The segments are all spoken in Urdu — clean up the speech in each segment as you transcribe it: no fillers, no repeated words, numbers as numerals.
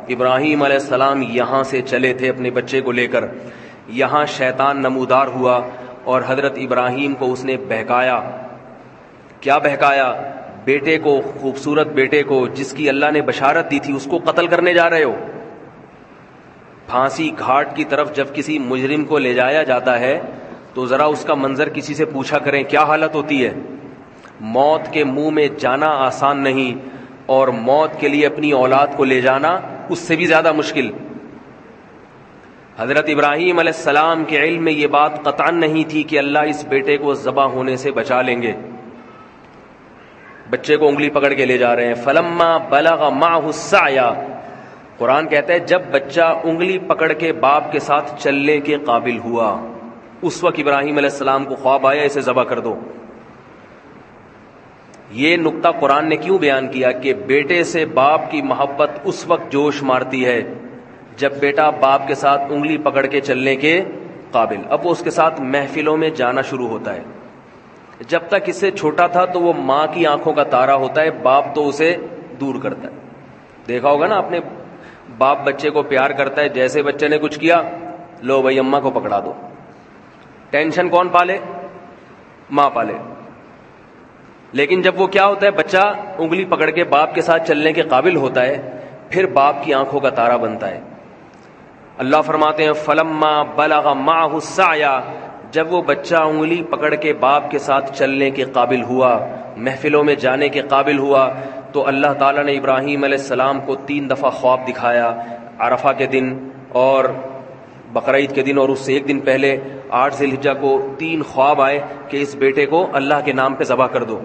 ابراہیم علیہ السلام یہاں سے چلے تھے اپنے بچے کو لے کر، یہاں شیطان نمودار ہوا اور حضرت ابراہیم کو اس نے بہکایا۔ کیا بہکایا؟ بیٹے کو، خوبصورت بیٹے کو جس کی اللہ نے بشارت دی تھی، اس کو قتل کرنے جا رہے ہو۔ پھانسی گھاٹ کی طرف جب کسی مجرم کو لے جایا جاتا ہے تو ذرا اس کا منظر کسی سے پوچھا کریں، کیا حالت ہوتی ہے۔ موت کے منہ میں جانا آسان نہیں، اور موت کے لیے اپنی اولاد کو لے جانا اس سے بھی زیادہ مشکل۔ حضرت ابراہیم علیہ السلام کے علم میں یہ بات قطعاً نہیں تھی کہ اللہ اس بیٹے کو ذبح ہونے سے بچا لیں گے۔ بچے کو انگلی پکڑ کے لے جا رہے ہیں۔ فلما بلغ معه السعی، قرآن کہتا ہے جب بچہ انگلی پکڑ کے باپ کے ساتھ چلنے کے قابل ہوا، اس وقت ابراہیم علیہ السلام کو خواب آیا اسے ذبح کر دو۔ یہ نقطہ قرآن نے کیوں بیان کیا کہ بیٹے سے باپ کی محبت اس وقت جوش مارتی ہے جب بیٹا باپ کے ساتھ انگلی پکڑ کے چلنے کے قابل۔ اب وہ اس کے ساتھ محفلوں میں جانا شروع ہوتا ہے۔ جب تک اس سے چھوٹا تھا تو وہ ماں کی آنکھوں کا تارا ہوتا ہے، باپ تو اسے دور کرتا ہے۔ دیکھا ہوگا نا آپ نے، باپ بچے کو پیار کرتا ہے، جیسے بچے نے کچھ کیا، لو بھائی اماں کو پکڑا دو۔ ٹینشن کون پالے؟ ماں پالے۔ لیکن جب وہ کیا ہوتا ہے، بچہ انگلی پکڑ کے باپ کے ساتھ چلنے کے قابل ہوتا ہے، پھر باپ کی آنکھوں کا تارا بنتا ہے۔ اللہ فرماتے ہیں فلما بلغ معه السعی، جب وہ بچہ انگلی پکڑ کے باپ کے ساتھ چلنے کے قابل ہوا، محفلوں میں جانے کے قابل ہوا، تو اللہ تعالیٰ نے ابراہیم علیہ السلام کو 3 دفعہ خواب دکھایا، عرفہ کے دن اور بقرعید کے دن، اور اس سے ایک دن پہلے 8 ذی الحجہ کو 3 خواب آئے کہ اس بیٹے کو اللہ کے نام پہ ذبح کر دو۔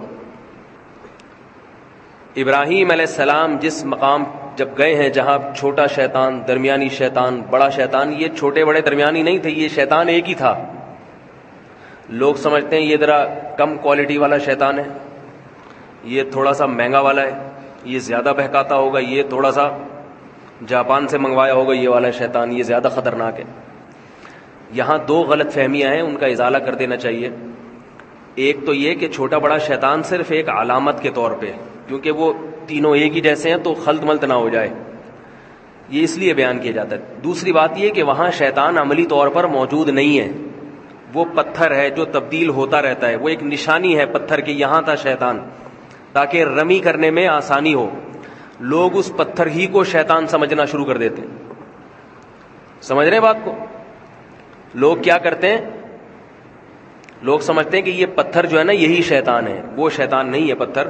ابراہیم علیہ السلام جس مقام جب گئے ہیں جہاں چھوٹا شیطان، درمیانی شیطان، بڑا شیطان، یہ چھوٹے بڑے درمیانی نہیں تھے، یہ شیطان ایک ہی تھا۔ لوگ سمجھتے ہیں یہ ذرا کم کوالٹی والا شیطان ہے، یہ تھوڑا سا مہنگا والا ہے، یہ زیادہ بہکاتا ہوگا، یہ تھوڑا سا جاپان سے منگوایا ہوگا یہ والا شیطان، یہ زیادہ خطرناک ہے۔ یہاں 2 غلط فہمیاں ہیں، ان کا ازالہ کر دینا چاہیے۔ ایک تو یہ کہ چھوٹا بڑا شیطان صرف ایک علامت کے طور پہ، کیونکہ وہ تینوں ایک ہی جیسے ہیں تو خلط ملط نہ ہو جائے، یہ اس لیے بیان کیا جاتا ہے۔ دوسری بات یہ کہ وہاں شیطان عملی طور پر موجود نہیں ہے، وہ پتھر ہے جو تبدیل ہوتا رہتا ہے، وہ ایک نشانی ہے پتھر کی، یہاں تھا شیطان تاکہ رمی کرنے میں آسانی ہو۔ لوگ اس پتھر ہی کو شیطان سمجھنا شروع کر دیتے ہیں۔ سمجھ رہے ہیں بات کو؟ لوگ کیا کرتے ہیں، لوگ سمجھتے ہیں کہ یہ پتھر جو ہے نا یہی شیطان ہے، وہ شیطان نہیں ہے پتھر،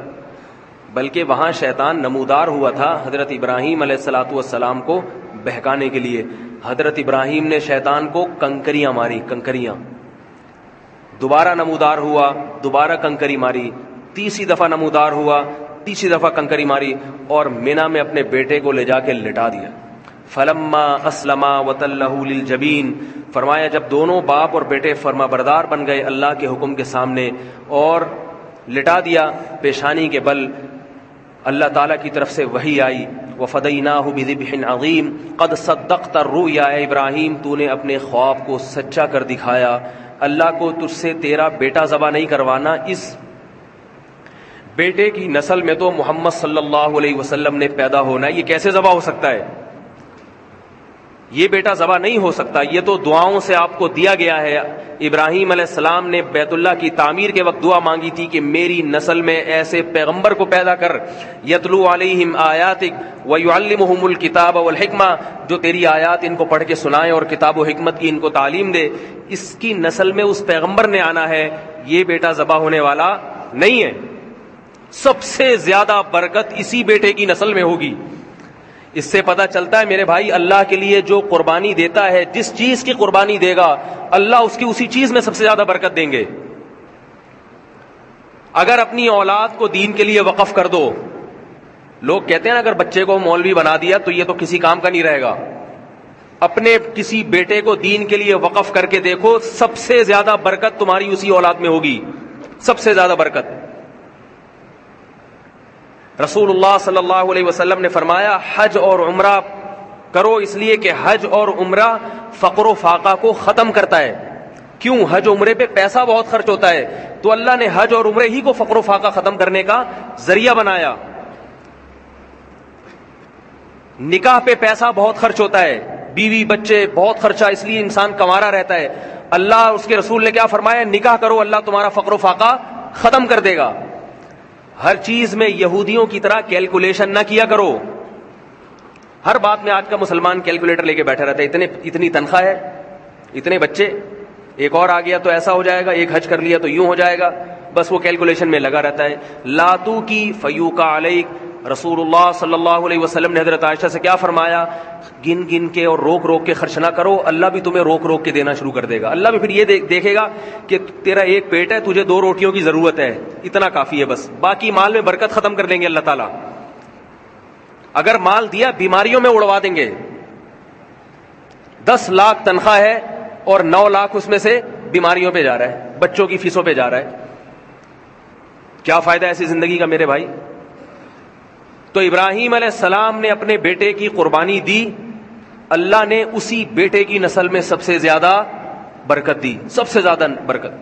بلکہ وہاں شیطان نمودار ہوا تھا حضرت ابراہیم علیہ السلام کو بہکانے کے لیے۔ حضرت ابراہیم نے شیطان کو کنکریاں ماری، کنکریاں، دوبارہ نمودار ہوا، دوبارہ کنکری ماری، تیسری دفعہ نمودار ہوا، تیسری دفعہ کنکری ماری، اور مینا میں اپنے بیٹے کو لے جا کے لٹا دیا۔ فلما اسلما وتلہ للجبین، فرمایا جب دونوں باپ اور بیٹے فرما بردار بن گئے اللہ کے حکم کے سامنے اور لٹا دیا پیشانی کے بل، اللہ تعالیٰ کی طرف سے وحی آئی، وفدیناہ بذبح عظیم قد صدقت الرؤیا، اے ابراہیم تو نے اپنے خواب کو سچا کر دکھایا، اللہ کو تجھ سے تیرا بیٹا ذبح نہیں کروانا۔ اس بیٹے کی نسل میں تو محمد صلی اللہ علیہ وسلم نے پیدا ہونا ہے، یہ کیسے ذبح ہو سکتا ہے؟ یہ بیٹا ذبح نہیں ہو سکتا، یہ تو دعاؤں سے آپ کو دیا گیا ہے۔ ابراہیم علیہ السلام نے بیت اللہ کی تعمیر کے وقت دعا مانگی تھی کہ میری نسل میں ایسے پیغمبر کو پیدا کر، یتلو علیہم آیاتک ویعلمہم الکتاب والحکمہ، جو تیری آیات ان کو پڑھ کے سنائے اور کتاب و حکمت کی ان کو تعلیم دے۔ اس کی نسل میں اس پیغمبر نے آنا ہے، یہ بیٹا ذبح ہونے والا نہیں ہے۔ سب سے زیادہ برکت اسی بیٹے کی نسل میں ہوگی۔ اس سے پتہ چلتا ہے میرے بھائی، اللہ کے لیے جو قربانی دیتا ہے، جس چیز کی قربانی دے گا اللہ اس کی اسی چیز میں سب سے زیادہ برکت دیں گے۔ اگر اپنی اولاد کو دین کے لیے وقف کر دو، لوگ کہتے ہیں نا اگر بچے کو مولوی بنا دیا تو یہ تو کسی کام کا نہیں رہے گا، اپنے کسی بیٹے کو دین کے لیے وقف کر کے دیکھو، سب سے زیادہ برکت تمہاری اسی اولاد میں ہوگی، سب سے زیادہ برکت۔ رسول اللہ صلی اللہ علیہ وسلم نے فرمایا حج اور عمرہ کرو، اس لیے کہ حج اور عمرہ فقر و فاقہ کو ختم کرتا ہے۔ کیوں؟ حج عمرے پہ پیسہ بہت خرچ ہوتا ہے، تو اللہ نے حج اور عمرے ہی کو فقر و فاقہ ختم کرنے کا ذریعہ بنایا۔ نکاح پہ پیسہ بہت خرچ ہوتا ہے، بیوی بچے بہت خرچہ، اس لیے انسان کمارا رہتا ہے۔ اللہ اور اس کے رسول نے کیا فرمایا؟ نکاح کرو، اللہ تمہارا فقر و فاقہ ختم کر دے گا۔ ہر چیز میں یہودیوں کی طرح کیلکولیشن نہ کیا کرو۔ ہر بات میں آج کا مسلمان کیلکولیٹر لے کے بیٹھا رہتا ہے، اتنی تنخواہ ہے، اتنے بچے، ایک اور آ گیا تو ایسا ہو جائے گا، ایک حج کر لیا تو یوں ہو جائے گا، بس وہ کیلکولیشن میں لگا رہتا ہے۔ لاتو کی فیوکا علیک، رسول اللہ صلی اللہ علیہ وسلم نے حضرت عائشہ سے کیا فرمایا؟ گن گن کے اور روک روک کے خرچ نہ کرو، اللہ بھی تمہیں روک روک کے دینا شروع کر دے گا۔ اللہ بھی پھر یہ دیکھے گا کہ تیرا ایک پیٹ ہے، تجھے 2 روٹیوں کی ضرورت ہے، اتنا کافی ہے بس، باقی مال میں برکت ختم کر دیں گے اللہ تعالیٰ۔ اگر مال دیا بیماریوں میں اڑوا دیں گے۔ 10 لاکھ تنخواہ ہے اور 9 لاکھ اس میں سے بیماریوں پہ جا رہا ہے، بچوں کی فیسوں پہ جا رہا ہے، کیا فائدہ ایسی زندگی کا میرے بھائی؟ تو ابراہیم علیہ السلام نے اپنے بیٹے کی قربانی دی، اللہ نے اسی بیٹے کی نسل میں سب سے زیادہ برکت دی، سب سے زیادہ برکت۔